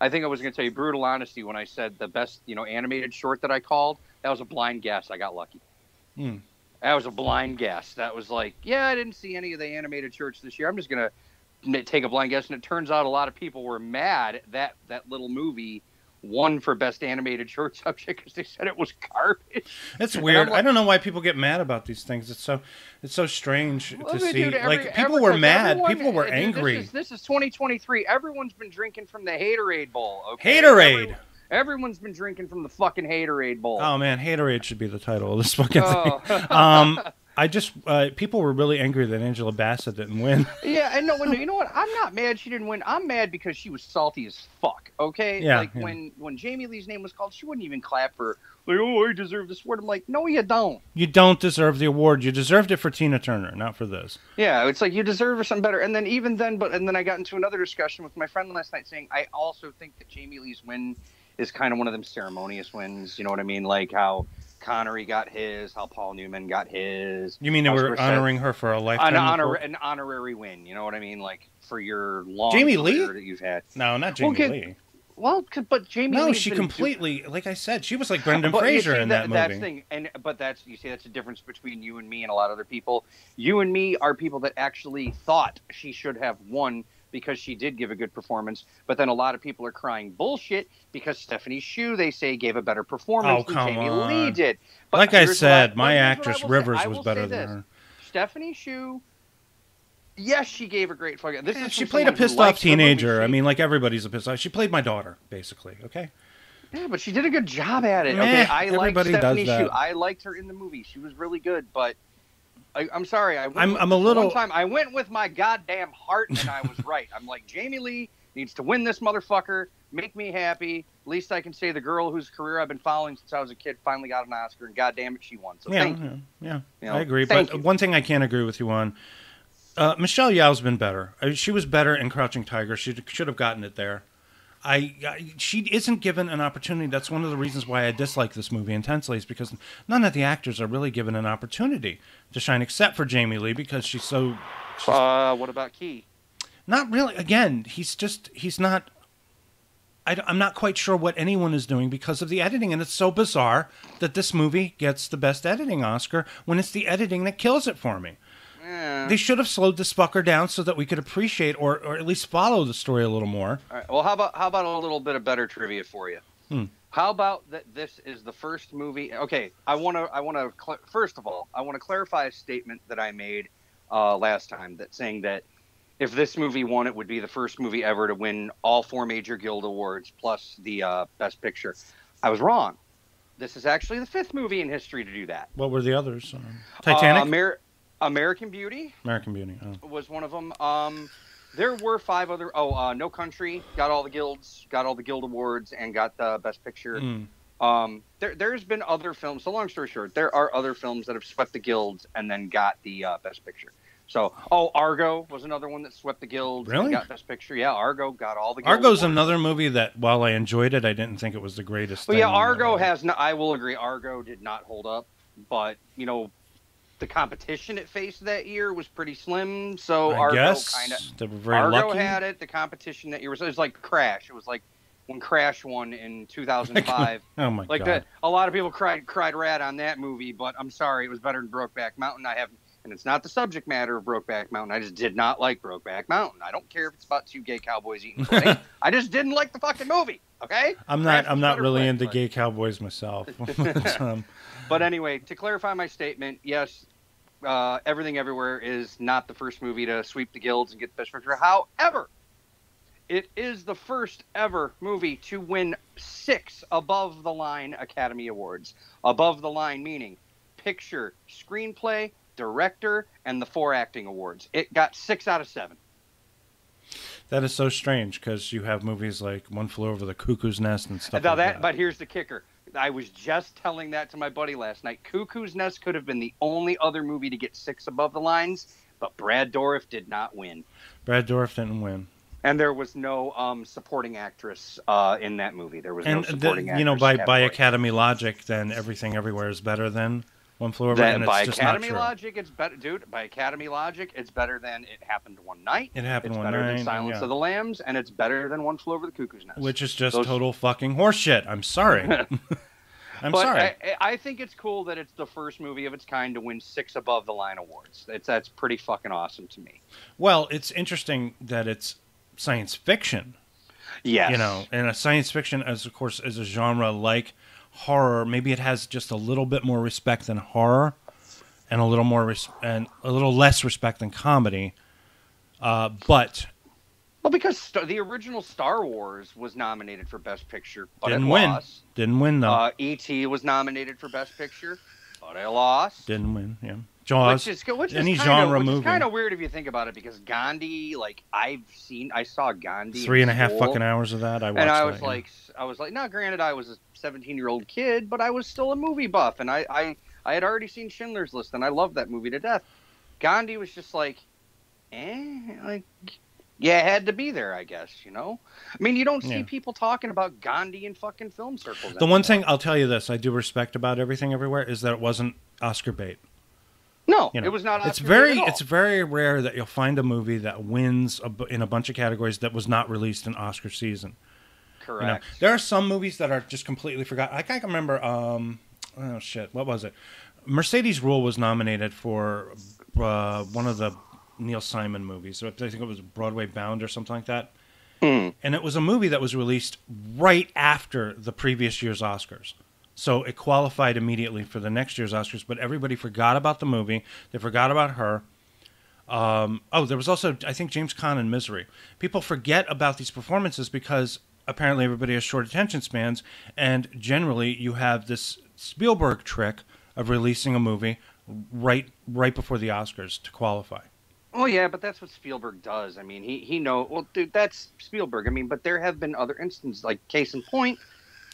I think I was going to tell you brutal honesty when I said the best, animated short that I called. That was a blind guess. I got lucky. Hmm. That was a blind guess. That was like, yeah, I didn't see any of the animated shorts this year. I'm just going to take a blind guess. And it turns out a lot of people were mad that little movie won for best animated short subject because they said it was garbage. It's And weird. I'm I like, don't know why people get mad about these things. It's so strange well, to dude, see. Like people were because mad. everyone, People were dude, angry. this is 2023. Everyone's been drinking from the Haterade bowl. Okay, Haterade. Everyone's been drinking from the fucking Haterade bowl. Oh man, Haterade should be the title of this fucking thing. Oh. I just people were really angry that Angela Bassett didn't win. Yeah, and no, you know what? I'm not mad she didn't win. I'm mad because she was salty as fuck. Okay, Yeah, like yeah. when Jamie Lee's name was called, she wouldn't even clap for like, oh, I deserve this award. I'm like, no, you don't. You don't deserve the award. You deserved it for Tina Turner, not for this. Yeah, it's like you deserve something better. And then then I got into another discussion with my friend last night saying I also think that Jamie Lee's win is kind of one of them ceremonious wins. You know what I mean? Like how Connery got his, how Paul Newman got his. You mean they were honoring her for a lifetime? An honorary win. You know what I mean? Like for your long Jamie career Lee that you've had. No, not Jamie Lee. Well, but Jamie Lee. No, she completely, like I said, she was like Brendan Fraser in that movie. That's the thing, but that's a difference between you and me and a lot of other people. You and me are people that actually thought she should have won because she did give a good performance, but then a lot of people are crying bullshit because Stephanie Hsu, they say, gave a better performance than Jamie Lee did. But like I said, my actress Rivers was better than her. Stephanie Hsu. Yes, she gave a great fucking. She played a pissed off teenager. I mean, like everybody's a pissed off. She played my daughter, basically. Okay. Yeah, but she did a good job at it. Okay, I liked Stephanie Hsu. I liked her in the movie. She was really good, but I'm sorry. I'm a little. One time, I went with my goddamn heart, and I was right. I'm like, Jamie Lee needs to win this motherfucker. Make me happy. At least I can say the girl whose career I've been following since I was a kid finally got an Oscar, and goddamn it, she won. So thank you. Yeah, I agree. But one thing I can't agree with you on. Michelle Yeoh's been better. She was better in Crouching Tiger. She should have gotten it there. She isn't given an opportunity. That's one of the reasons why I dislike this movie intensely, is because none of the actors are really given an opportunity to shine, except for Jamie Lee, because she's so. What about Key? Not really. Again, he's not. I'm not quite sure what anyone is doing because of the editing, and it's so bizarre that this movie gets the best editing Oscar when it's the editing that kills it for me. They should have slowed this fucker down so that we could appreciate or at least follow the story a little more. All right. Well, how about a little bit of better trivia for you? How about that this is the first movie? Okay, first of all, I want to clarify a statement that I made last time, saying that if this movie won, it would be the first movie ever to win all 4 major Guild Awards plus the Best Picture. I was This is actually the 5th movie in history to do that. What were the others? Titanic? American Beauty. American Beauty was one of them. There were 5 other. No Country got all the guilds, got all the Guild Awards, and got the Best Picture. There's been other films. So long story short, there are other films that have swept the guilds and then got the Best Picture. So, Argo was another one that swept the guilds. Really? And got Best Picture. Yeah, Argo got all the. Argo's another movie that, while I enjoyed it, I didn't think it was the greatest. Well, yeah, Argo has. I will agree. Argo did not hold up, but the competition it faced that year was pretty slim, so Argo had it. The competition that year was like Crash. It was like when Crash won in 2005. Oh my god! That, a lot of people cried rad on that movie, but I'm sorry, it was better than Brokeback Mountain. And it's not the subject matter of Brokeback Mountain. I just did not like Brokeback Mountain. I don't care if it's about 2 gay cowboys eating pudding. I just didn't like the fucking movie. Okay? I'm not really into gay cowboys myself. But anyway, to clarify my statement, yes, Everything Everywhere is not the first movie to sweep the guilds and get the Best Picture. However, it is the first ever movie to win 6 above-the-line Academy Awards. Above the line meaning picture, screenplay, director, and the 4 acting awards. It got 6 out of 7. That is so strange because you have movies like One Flew Over the Cuckoo's Nest and stuff like that. But here's the kicker. I was just telling that to my buddy last night. Cuckoo's Nest could have been the only other movie to get 6 above the lines, but Brad Dourif did not win. Brad Dourif didn't win. And there was no supporting actress in that movie. There was no supporting actress. By Academy logic, then Everything Everywhere is better than One Flew Over, and by it's just Academy not true. logic, it's better, dude. By Academy logic, it's better than It Happened One Night. It Happened One It's better Night, than Silence of the Lambs, and it's better than One Flew Over the Cuckoo's Nest. Which is just total fucking horseshit. I'm sorry. Sorry. I think it's cool that it's the first movie of its kind to win 6 above the line awards. That's pretty fucking awesome to me. Well, it's interesting that it's science fiction. Yes. You know, and a science fiction, as of course, is a genre like horror. Maybe it has just a little bit more respect than horror, and a little more and a little less respect than comedy. But well, because the original Star Wars was nominated for Best Picture, but didn't it win. Lost. Didn't win though. E.T. was nominated for Best Picture, but it lost. Didn't win. Yeah. Jaws. Which is kind of weird if you think about it, because Gandhi, like I saw Gandhi 3.5 fucking hours of that. I watched, and I was like, now granted, I was a 17-year-old kid, but I was still a movie buff, and I had already seen Schindler's List, and I loved that movie to death. Gandhi was just like, like, yeah, it had to be there, I guess, you know? I mean, you don't see people talking about Gandhi in fucking film circles anymore. The one thing I'll tell you this I do respect about Everything Everywhere is that it wasn't Oscar bait. No, you know, it was not. It's very rare that you'll find a movie that wins in a bunch of categories that was not released in Oscar season. Correct. You know, there are some movies that are just completely forgotten. I can't remember. Oh shit, what was it? Mercedes Rule was nominated for one of the Neil Simon movies. So I think it was Broadway Bound or something like that. And it was a movie that was released right after the previous year's Oscars. So it qualified immediately for the next year's Oscars, but everybody forgot about the movie. They forgot about her. There was also, I think, James Caan in Misery. People forget about these performances because apparently everybody has short attention spans, and generally you have this Spielberg trick of releasing a movie right before the Oscars to qualify. Oh, yeah, but that's what Spielberg does. I mean, he knows. Well, dude, that's Spielberg. I mean, but there have been other instances, like case in point,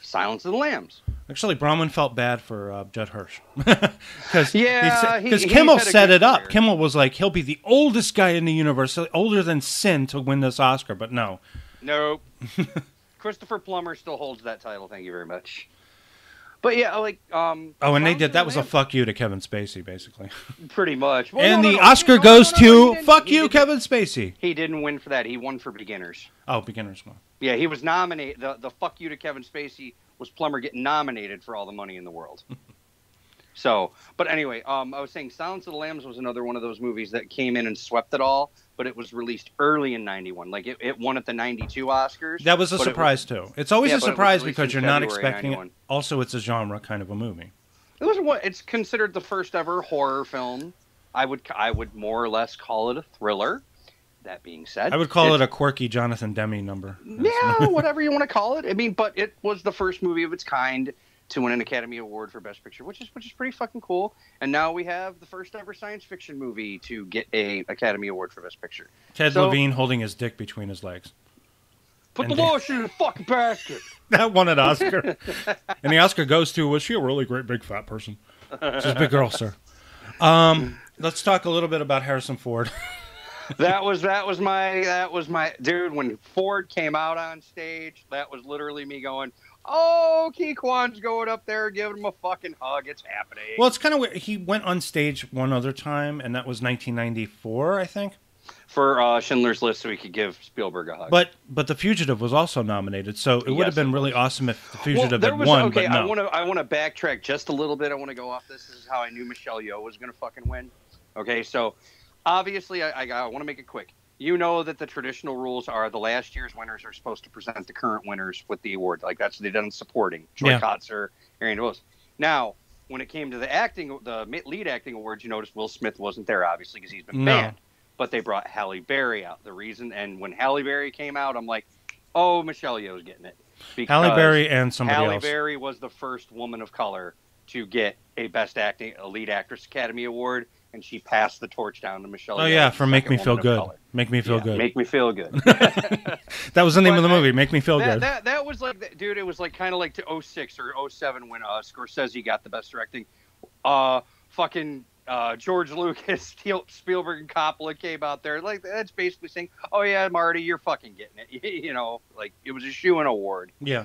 Silence of the Lambs. Actually, Bronwyn felt bad for Judd Hirsch. Because Kimmel set it up. Kimmel was like, he'll be the oldest guy in the universe, older than Sin, to win this Oscar, but no. Nope. Christopher Plummer still holds that title, thank you very much. But yeah, like... and they did, that was a fuck you to Kevin Spacey, basically. Pretty much. Well, and the Oscar goes to, fuck you, Kevin Spacey. He didn't win for that. He won for Beginners. Oh, Beginners. Well. Yeah, he was nominated. The fuck you to Kevin Spacey was Plummer getting nominated for All the Money in the World. So, but anyway, I was saying Silence of the Lambs was another one of those movies that came in and swept it all, but it was released early in 91. Like, it won at the 92 Oscars. That was a surprise, too. It's always a surprise because you're not expecting it. Also, it's a genre kind of a movie. It's considered the first ever horror film. I would more or less call it a thriller. That being said, I would call it a quirky Jonathan Demme number. Yeah, whatever you want to call it. I mean, but it was the first movie of its kind to win an Academy Award for Best Picture, which is pretty fucking cool. And now we have the first ever science fiction movie to get a Academy Award for Best Picture. Ted Levine holding his dick between his legs. Put the lotion in the fucking basket. That won an Oscar. And the Oscar goes to, was she a really great big fat person? She's a big girl, sir. Let's talk a little bit about Harrison Ford. That was my dude. When Ford came out on stage, that was literally me going, "Oh, Key-Kwan's going up there, giving him a fucking hug. It's happening." Well, it's kind of weird. He went on stage one other time, and that was 1994, I think, for Schindler's List, so he could give Spielberg a hug. But The Fugitive was also nominated, so it would have been really awesome if The Fugitive had won. Okay, but no. I want to backtrack just a little bit. I want to go off this. This is how I knew Michelle Yeoh was going to fucking win. Okay, so. Obviously, I want to make it quick. You know that the traditional rules are the last year's winners are supposed to present the current winners with the award. Like, that's what they've done supporting. Troy Kotzer, Arian DeBose. Now, when it came to the lead acting awards, you noticed Will Smith wasn't there, obviously, because he's been banned. But they brought Halle Berry out. The reason, and when Halle Berry came out, I'm like, oh, Michelle Yeoh's getting it. Halle Berry and somebody else. Halle Berry was the first woman of color to get a lead actress Academy Award. And she passed the torch down to Michelle Yeoh. Oh, yeah, for Make Me Feel Good. Make Me Feel Good. Make Me Feel Good. That was the name of the movie, Make Me Feel Good. That was like, dude, it was like kind of like to 06 or 07 when Scorsese got the best directing. George Lucas, Spielberg, and Coppola came out there. Like, that's basically saying, oh, yeah, Marty, you're fucking getting it. You know, like, it was a shoo-in award. Yeah.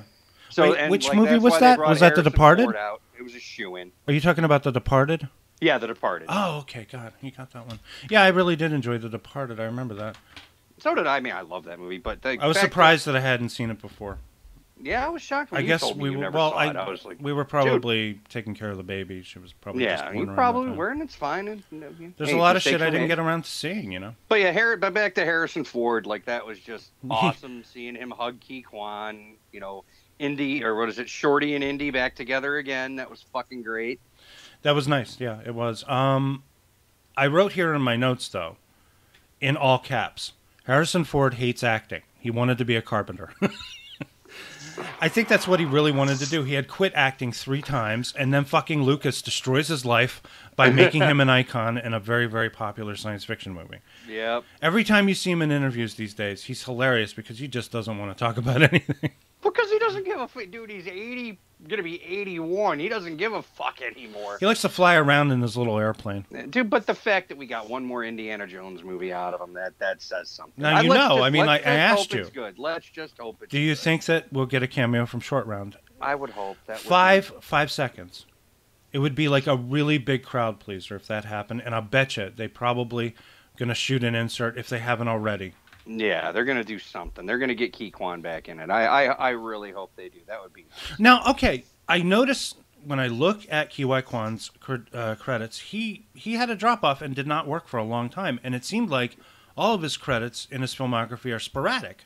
So, Wait, and which like movie that's was why they that? brought Was that The Harrison Departed? Ford out. It was a shoo-in. Are you talking about The Departed? Yeah, The Departed. Oh, okay, God, you got that one. Yeah, I really did enjoy The Departed. I remember that. So did I. I mean, I love that movie, but I was surprised that I hadn't seen it before. Yeah, I was shocked when I you guess told me we you were. never Well, saw it. I was like, we were probably taking care of the baby. She was probably just yeah, born you around probably that time. were, and it's fine. And, There's a lot of shit I didn't get around to seeing, you know. But yeah, but back to Harrison Ford, like that was just awesome seeing him hug Ki Kwan. You know, Indy or what is it, Shorty and Indy back together again. That was fucking great. That was nice. Yeah, it was. I wrote here in my notes though, in all caps, Harrison Ford hates acting. He wanted to be a carpenter. I think that's what he really wanted to do. He had quit acting 3 times, and then fucking Lucas destroys his life by making him an icon in a very, very popular science fiction movie. Yep. Every time you see him in interviews these days, he's hilarious because he just doesn't want to talk about anything. Because he doesn't give a fuck. Dude, he's gonna be 81. He doesn't give a fuck anymore. He likes to fly around in his little airplane. Dude, but the fact that we got one more Indiana Jones movie out of him, that says something. Now, I asked you. It's good. Let's just hope it's Do you good. think that we'll get a cameo from Short Round? I would hope that. 5 seconds. It would be like a really big crowd pleaser if that happened, and I bet you they probably going to shoot an insert if they haven't already. Yeah, they're going to do something. They're going to get Ki Kwan back in it. I really hope they do. That would be nice. Now, okay, I noticed when I look at Ki Kwan's credits, he had a drop-off and did not work for a long time, and it seemed like all of his credits in his filmography are sporadic.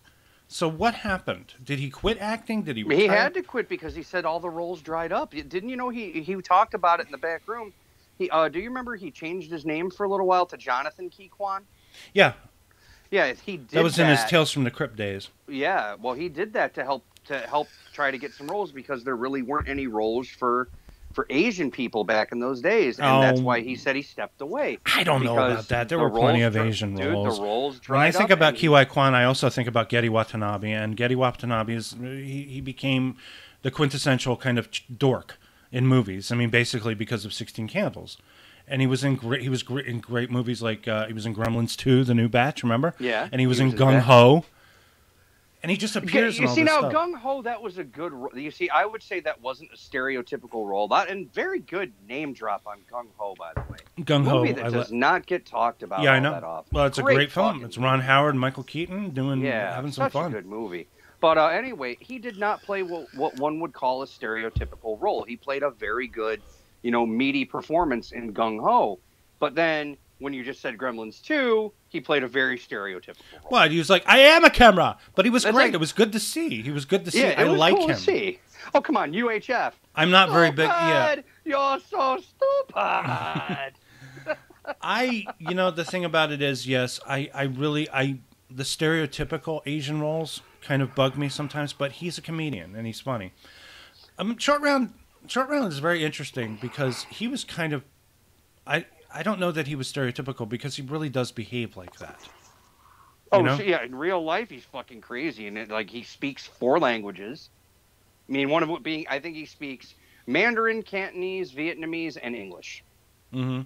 So what happened? Did he quit acting? Did he retire? He had to quit because he said all the roles dried up. Didn't you know he talked about it in the back room? Do you remember he changed his name for a little while to Jonathan Ki Kwan? Yeah. Yeah, he did. That was in his Tales from the Crypt days. Yeah, well, he did that to help try to get some roles because there really weren't any roles for Asian people back in those days, and that's why he said he stepped away. I don't know about that. There were plenty of Asian roles. The roles when I think about Ki Kwan, I also think about Gedde Watanabe, and Gedde Watanabe he became the quintessential kind of dork in movies. I mean, basically because of 16 Candles. And he was in great movies like he was in Gremlins 2, the new batch, remember? Yeah. And he was in Gung Ho. And he just appears in all this stuff. Gung Ho, that was a good role. You see, I would say that wasn't a stereotypical role. And very good name drop on Gung Ho, by the way. Gung Ho. Movie that does not get talked about I know. that often. Well, it's a great film. It's Ron Howard and Michael Keaton having some fun. Such a good movie. But anyway, he did not play what one would call a stereotypical role. He played a very good, meaty performance in Gung Ho. But then when you just said Gremlins 2, he played a very stereotypical role. What? He was like, I am a camera. But he was great. It was good to see. He was good to see. Yeah, I like cool him. To see. Oh, come on, UHF. I'm not very big. Yeah. You're so stupid. The thing about it is, yes, the stereotypical Asian roles kind of bug me sometimes, but he's a comedian and he's funny. Short Round is very interesting because he was kind of, I don't know that he was stereotypical because he really does behave like that. Yeah, in real life he's fucking crazy, and he speaks 4 languages. I mean, one of it being, I think he speaks Mandarin, Cantonese, Vietnamese, and English. Mm-hmm.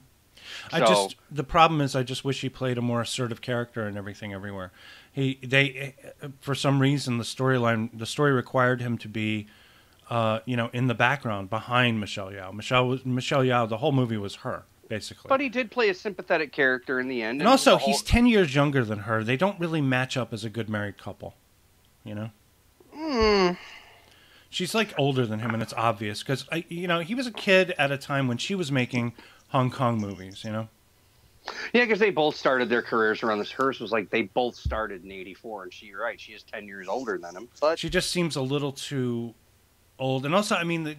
The problem is I just wish he played a more assertive character and everything everywhere. For some reason, the story required him to be, in the background behind Michelle Yeoh. Michelle Yeoh, the whole movie was her, basically. But he did play a sympathetic character in the end. And also, he's 10 years younger than her. They don't really match up as a good married couple, She's older than him, and it's obvious because he was a kid at a time when she was making Hong Kong movies, Yeah, because they both started their careers around this. Hers was they both started in '84, and you're right, she is 10 years older than him. But she just seems a little too old, and also, I mean,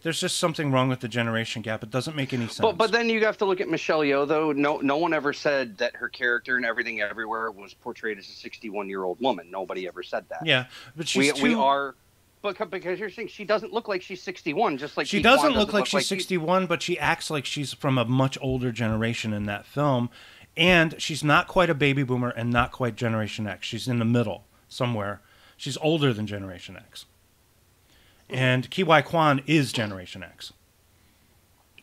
there's just something wrong with the generation gap. It doesn't make any sense. But then you have to look at Michelle Yeoh, though. No one ever said that her character in Everything Everywhere was portrayed as a 61-year-old woman. Nobody ever said that. Yeah, but we are. But because you're saying she doesn't look like she's 61, just like she doesn't look like she's 61, but she acts like she's from a much older generation in that film, and she's not quite a baby boomer and not quite Generation X. She's in the middle somewhere. She's older than Generation X, and Ki Kwan is Generation X.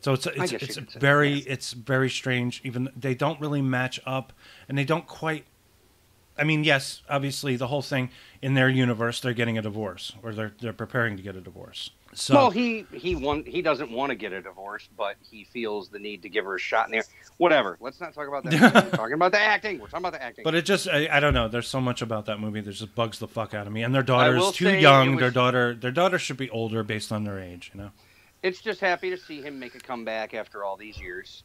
So it's very strange. Even they don't really match up, and they don't quite. I mean, yes, obviously the whole thing in their universe, they're getting a divorce, or they're preparing to get a divorce. So, well, he doesn't want to get a divorce, but he feels the need to give her a shot in there. Whatever. Let's not talk about that. We're talking about the acting. We're talking about the acting. But it just, I don't know. There's so much about that movie that just bugs the fuck out of me. And their daughter is too young. Their daughter should be older based on their age. You know. It's just happy to see him make a comeback after all these years.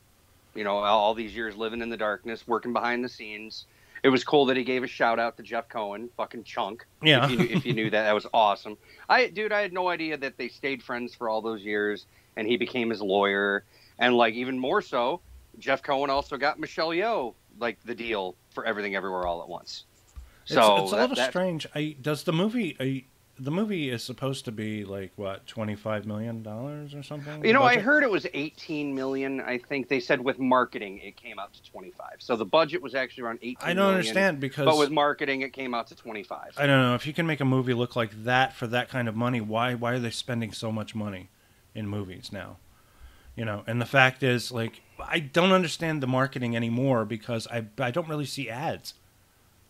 You know, all these years living in the darkness, working behind the scenes. It was cool that he gave a shout out to Jeff Cohen, fucking chunk. Yeah. If you knew that was awesome. I had no idea that they stayed friends for all those years, and he became his lawyer. And like even more so, Jeff Cohen also got Michelle Yeoh like the deal for Everything Everywhere All at Once. So it's a little strange. Does the movie? The movie is supposed to be like what, $25 million or something? You know, I heard it was 18 million. I think they said with marketing it came out to 25. So the budget was actually around 18 I don't understand because, but with marketing it came out to 25. I don't know if you can make a movie look like that for that kind of money. Why are they spending so much money in movies now? You know, and the fact is, like, I don't understand the marketing anymore because I don't really see ads.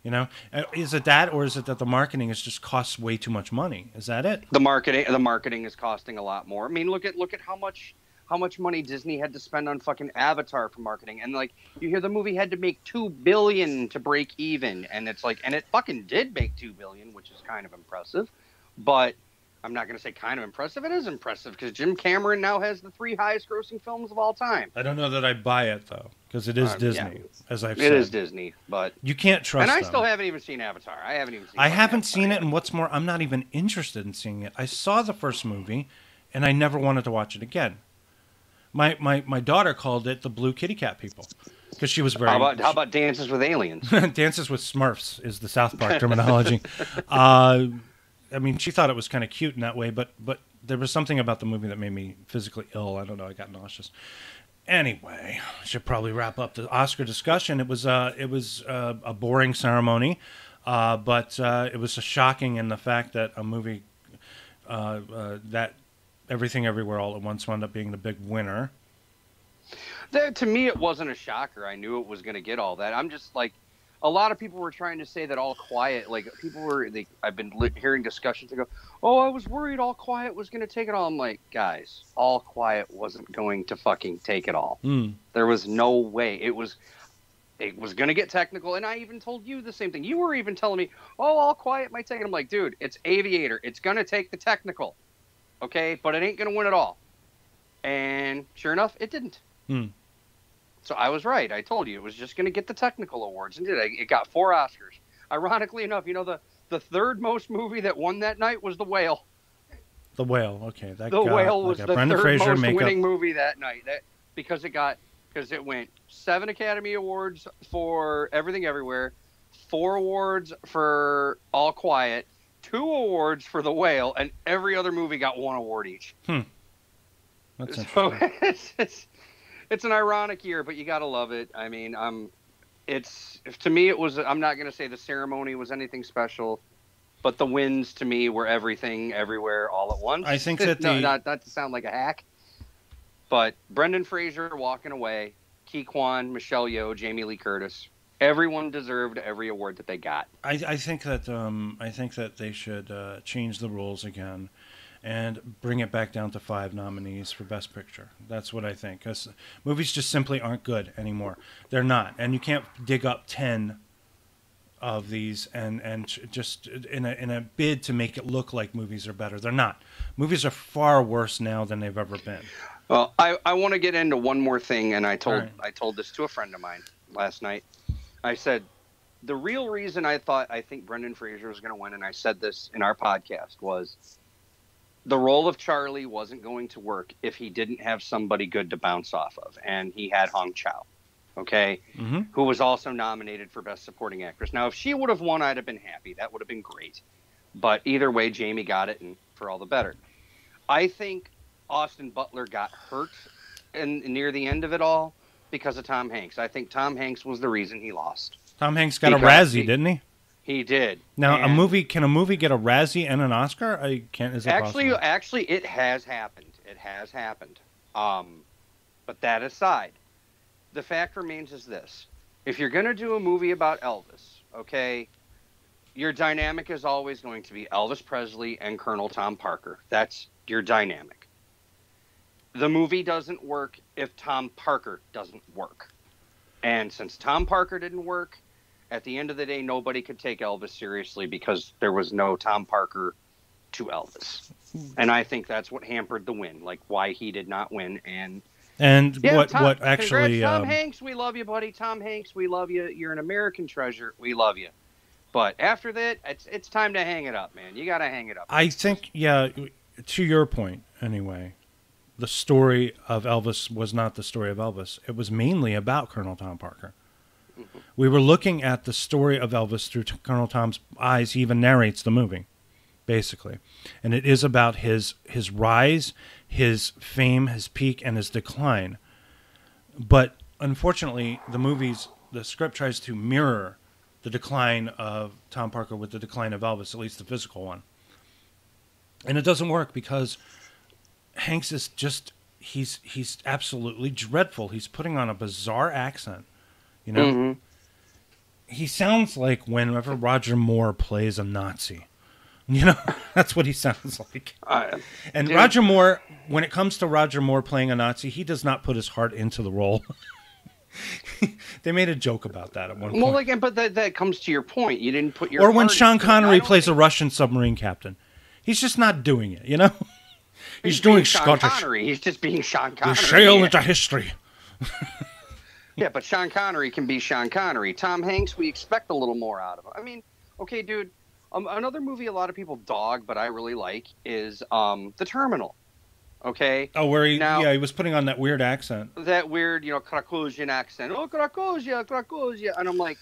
You know, is it that, or is it that the marketing is just costs way too much money? Is that it? The marketing is costing a lot more. I mean, look at how much money Disney had to spend on fucking Avatar for marketing, and like you hear the movie had to make $2 billion to break even, and it's like, and it fucking did make $2 billion, which is kind of impressive, but I'm not going to say kind of impressive. It is impressive because Jim Cameron now has the 3 highest grossing films of all time. I don't know that I buy it though, because it is Disney, as I've said. It is Disney, but you can't trust. And I them. still haven't even seen Avatar. I haven't seen it, and what's more, I'm not even interested in seeing it. I saw the first movie, and I never wanted to watch it again. My daughter called it the Blue Kitty Cat People because she was very. How about Dances with Aliens? Dances with Smurfs is the South Park terminology. I mean, she thought it was kind of cute in that way, but there was something about the movie that made me physically ill. I don't know. I got nauseous. Anyway, I should probably wrap up the Oscar discussion. It was a boring ceremony, but it was shocking in the fact that a movie that Everything Everywhere All at Once wound up being the big winner. To me, it wasn't a shocker. I knew it was going to get all that. I'm just like, a lot of people were trying to say that All Quiet, like I've been hearing discussions that go, oh, I was worried All Quiet was going to take it all. I'm like, guys, All Quiet wasn't going to fucking take it all. There was no way. It was going to get technical, and I even told you the same thing. You were even telling me, oh, All Quiet might take it. I'm like, dude, it's Aviator. It's going to take the technical, okay? But it ain't going to win it all. And sure enough, it didn't. So I was right. I told you it was just going to get the technical awards, and it got 4 Oscars. Ironically enough, you know, the third most movie that won that night was The Whale. The Whale, okay. The Whale was the third most winning movie that night. Because it went 7 Academy Awards for Everything Everywhere, 4 awards for All Quiet, 2 awards for The Whale, and every other movie got 1 award each. That's interesting. It's an ironic year, but you gotta love it. I mean, to me it was. I'm not gonna say the ceremony was anything special, but the wins to me were Everything Everywhere All at Once. I think that not to sound like a hack, but Brendan Fraser walking away, Ki Kwan, Michelle Yeoh, Jamie Lee Curtis. Everyone deserved every award that they got. I think that they should change the rules again and bring it back down to 5 nominees for Best Picture. That's what I think. Because movies just simply aren't good anymore. They're not. And you can't dig up 10 of these and just in a bid to make it look like movies are better. They're not. Movies are far worse now than they've ever been. Well, I want to get into one more thing, and I told this to a friend of mine last night. I said, the real reason I think Brendan Fraser was going to win, and I said this in our podcast, was the role of Charlie wasn't going to work if he didn't have somebody good to bounce off of. And he had Hong Chow, okay, who was also nominated for Best Supporting Actress. Now, if she would have won, I'd have been happy. That would have been great. But either way, Jamie got it, and for all the better. I think Austin Butler got hurt near the end of it all because of Tom Hanks. I think Tom Hanks was the reason he lost. Tom Hanks got a Razzie, didn't he? He did. Now, can a movie get a Razzie and an Oscar? Is it possible? Actually, it has happened. It has happened. But that aside, the fact remains is this: if you're going to do a movie about Elvis, okay, your dynamic is always going to be Elvis Presley and Colonel Tom Parker. That's your dynamic. The movie doesn't work if Tom Parker doesn't work. And since Tom Parker didn't work, at the end of the day, nobody could take Elvis seriously because there was no Tom Parker to Elvis. And I think that's what hampered the win, like why he did not win. And yeah, what actually... Tom Hanks, we love you, buddy. Tom Hanks, we love you. You're an American treasure. We love you. But after that, it's time to hang it up, man. You got to hang it up. I think, yeah, to your point, anyway, the story of Elvis was not the story of Elvis. It was mainly about Colonel Tom Parker. Mm-hmm. We were looking at the story of Elvis through Colonel Tom's eyes. He even narrates the movie, basically. And it is about his rise, his fame, his peak, and his decline. But unfortunately, the script tries to mirror the decline of Tom Parker with the decline of Elvis, at least the physical one. And it doesn't work because Hanks is just, he's absolutely dreadful. He's putting on a bizarre accent, you know? Mm-hmm. He sounds like whenever Roger Moore plays a Nazi. You know, that's what he sounds like. And dude, Roger Moore, when it comes to Roger Moore playing a Nazi, he does not put his heart into the role. They made a joke about that at one point. Well, again, but that comes to your point. You didn't put your Or when Sean Connery plays a Russian submarine captain. He's just not doing it, you know? He's doing Sean Scottish. Connery. He's just being Sean Connery. We sail into history. Yeah, but Sean Connery can be Sean Connery. Tom Hanks, we expect a little more out of him. I mean, okay, dude, another movie a lot of people dog, but I really like, is The Terminal. Okay. Oh, where he was putting on that weird accent. That weird, Krakosian accent. Oh, Krakosia. And I'm like,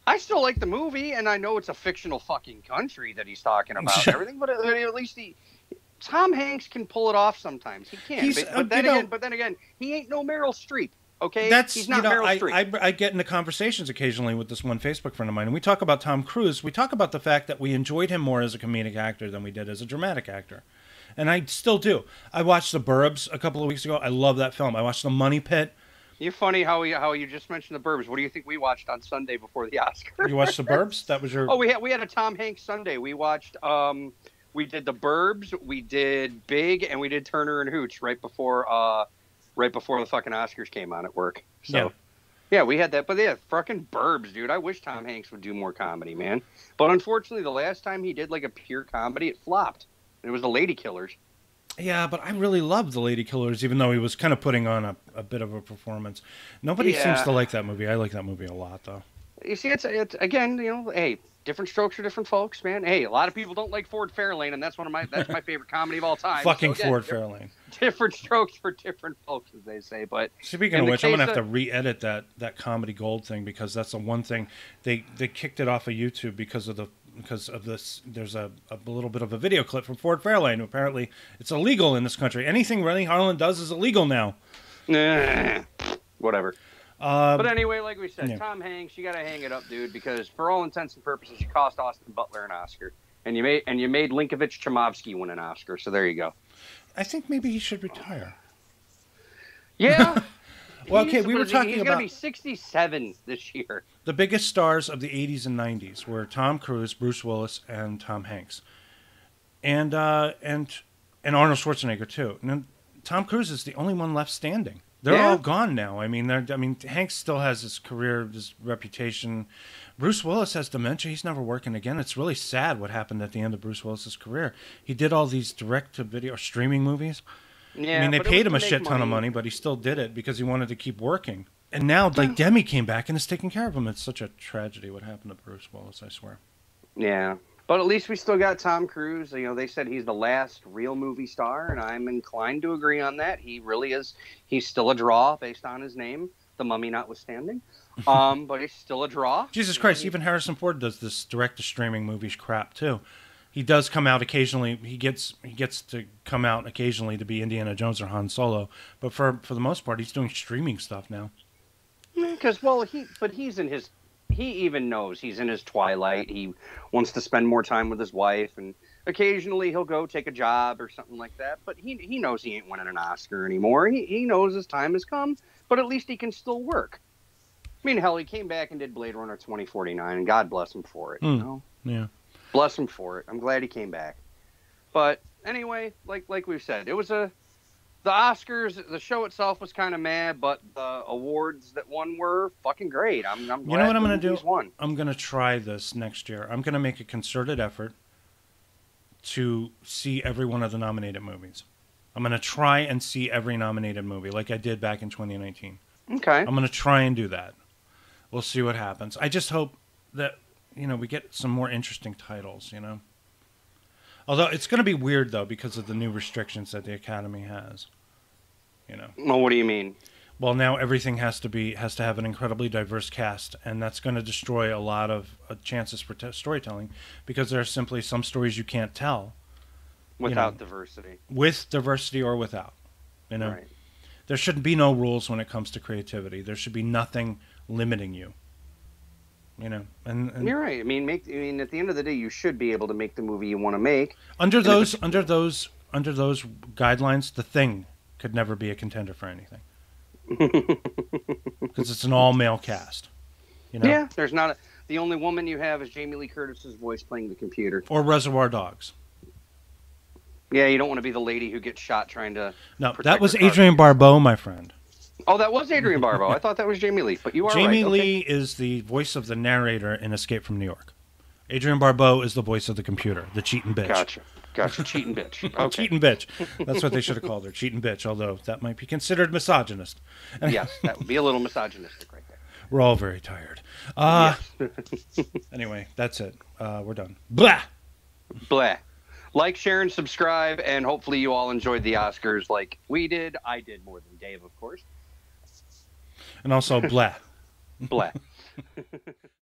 I still like the movie, and I know it's a fictional fucking country that he's talking about and everything, but at least Tom Hanks can pull it off sometimes. He can. But then again, he ain't no Meryl Streep. Okay, he's not Meryl Streep. I get into conversations occasionally with this one Facebook friend of mine, and we talk about Tom Cruise. We talk about the fact that we enjoyed him more as a comedic actor than we did as a dramatic actor. And I still do. I watched The Burbs a couple of weeks ago. I love that film. I watched The Money Pit. You're funny how you just mentioned The Burbs. What do you think we watched on Sunday before the Oscar? You watched The Burbs? That was your... Oh, we had a Tom Hanks Sunday. We watched... we did The Burbs, we did Big, and we did Turner and Hooch right before the fucking Oscars came on at work. So, yeah, we had that. But yeah, fucking Burbs, dude. I wish Tom Hanks would do more comedy, man. But unfortunately, the last time he did like a pure comedy, it flopped. It was The Lady Killers. Yeah, but I really loved The Lady Killers, even though he was kind of putting on a bit of a performance. Nobody seems to like that movie. I like that movie a lot, though. You see, it's again, hey, different strokes for different folks, man. Hey, a lot of people don't like Ford Fairlane, and that's my favorite comedy of all time. Fucking so, again, Ford Fairlane. Different strokes for different folks, as they say. But speaking of which, I'm gonna have to re-edit that Comedy Gold thing because that's the one thing they kicked it off of YouTube because of this. There's a little bit of a video clip from Ford Fairlane. Apparently, it's illegal in this country. Anything Rennie Harlan does is illegal now. Whatever. But anyway, like we said, Tom Hanks, you got to hang it up, dude, because for all intents and purposes, you cost Austin Butler an Oscar, and you made Linkovich Chomovsky win an Oscar. So there you go. I think maybe he should retire. Yeah. Well, okay, we were talking he's about... He's going to be 67 this year. The biggest stars of the 80s and 90s were Tom Cruise, Bruce Willis, and Tom Hanks. And Arnold Schwarzenegger, too. And Tom Cruise is the only one left standing. They're all gone now. I mean, Hanks still has his career, his reputation. Bruce Willis has dementia. He's never working again. It's really sad what happened at the end of Bruce Willis's career. He did all these direct-to-video streaming movies. Yeah, I mean, they paid him a shit ton of money, but he still did it because he wanted to keep working. And now, like, Demi came back and is taking care of him. It's such a tragedy what happened to Bruce Willis, I swear. Yeah. But at least we still got Tom Cruise. They said he's the last real movie star, and I'm inclined to agree on that. He really is. He's still a draw based on his name, The Mummy notwithstanding. But he's still a draw. Jesus Christ, even Harrison Ford does this direct-to-streaming movies crap, too. He does come out occasionally. He gets to come out occasionally to be Indiana Jones or Han Solo. But for the most part, he's doing streaming stuff now. Because, he's in his... He even knows he's in his twilight. He wants to spend more time with his wife, and occasionally he'll go take a job or something like that. But he knows he ain't winning an Oscar anymore. He knows his time has come, but at least he can still work. mean, hell, he came back and did Blade Runner 2049, and God bless him for it. You know? Yeah. Bless him for it. I'm glad he came back. But anyway, like we've said, it was the Oscars. The show itself was kind of mad, but the awards that won were fucking great. I'm glad you know what I'm going to do? Won. I'm going to try this next year. I'm going to make a concerted effort to see every one of the nominated movies. I'm going to try and see every nominated movie like I did back in 2019. Okay. I'm going to try and do that. We'll see what happens. I just hope that, we get some more interesting titles, Although it's going to be weird, though, because of the new restrictions that the Academy has. Well, what do you mean? Well, now everything has to have an incredibly diverse cast, and that's going to destroy a lot of chances for storytelling, because there are simply some stories you can't tell without diversity. With diversity or without, Right. There should be no rules when it comes to creativity. There should be nothing limiting you. And you're right. I mean, at the end of the day, you should be able to make the movie you want to make. Under those guidelines, The Thing could never be a contender for anything. Because it's an all-male cast. Yeah, there's not the only woman you have is Jamie Lee Curtis's voice playing the computer. Or Reservoir Dogs. Yeah, you don't want to be the lady who gets shot trying to. No, that was Adrienne Barbeau, my friend. Oh, that was Adrienne Barbeau. I thought that was Jamie Lee, but you are Jamie right. Lee is the voice of the narrator in Escape from New York. Adrienne Barbeau is the voice of the computer, the cheating bitch. Gotcha. Cheating bitch. Okay. Cheating bitch. That's what they should have called her, cheating bitch, although that might be considered misogynist. Yes, that would be a little misogynistic right there. We're all very tired. Yes. Anyway, that's it. We're done. Blah! Blah. Like, share, and subscribe, and hopefully you all enjoyed the Oscars like we did. I did more than Dave, of course. And also, blah. Blah.